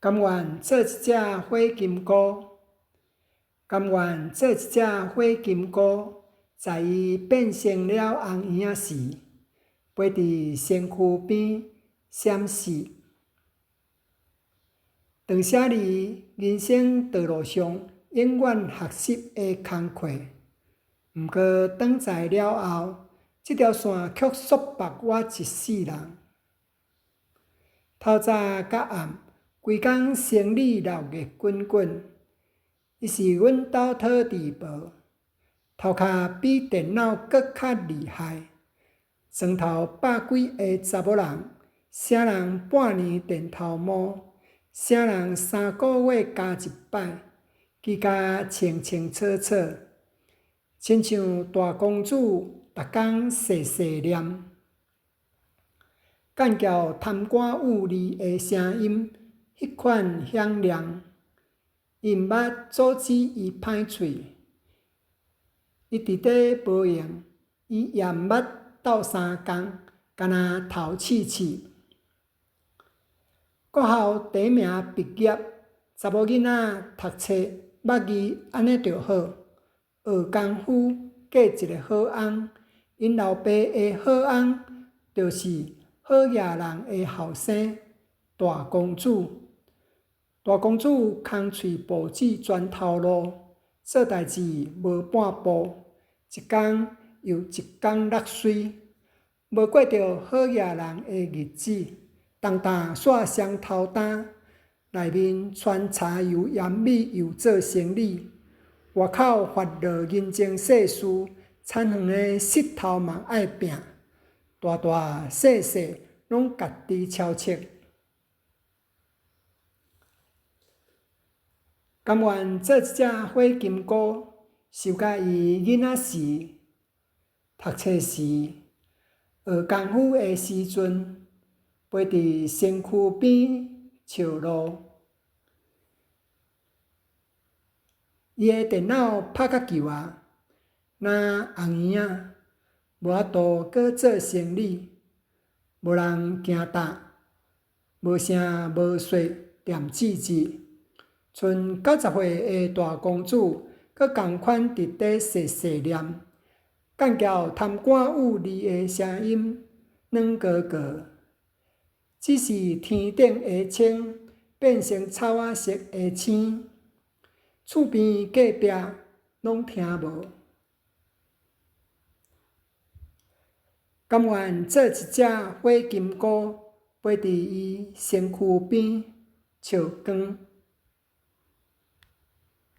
甘愿做一只火金菇，甘愿做一只火金菇，在伊变成了红婴仔时，飞伫身躯边闪烁。断舍离，人生道路上永远学习的工课。毋过当在了后，这条线却束缚我一世人。透早甲暗，规工生理闹热滚滚。伊是阮兜讨地婆，头壳比电脑搁较厉害。床头百几个查某人，啥人半年电头毛，啥人3个月加一摆，指甲清清楚楚，亲像大公主逐工细细念。干叫贪官污吏的声音，迄款响亮。伊毋捌阻止伊歹喙，伊伫底无用，伊也毋捌斗相共，干那头刺刺。国校第一名毕业，查某囡仔读册捌字安尼就好，学功夫嫁一个好翁，因老爸的好翁就是好野人的后生大公主。大公主空喙报纸全头路，做代志无半步，一工又一工落水，无过着好野人的日子。重担线双头担，内面穿茶油盐米又做生理，外口发热人情世事，田园的膝头嘛爱拼，大大细细拢家己操切。甘愿做一只火金菇，受甲伊囡仔时、读册时、学功夫的时阵，飞伫身躯边笑路。伊的电脑拍甲旧啊，若红婴仔，无法度搁做生理，无人惊踏，无声无说念字字。剩90岁的大公主，搁同款伫底细细念，干叫贪官污吏的声音软高高。只是天顶的星变成草仔色的星，厝边隔壁拢听无。甘愿做一只火金菇，飞伫伊身躯边笑光。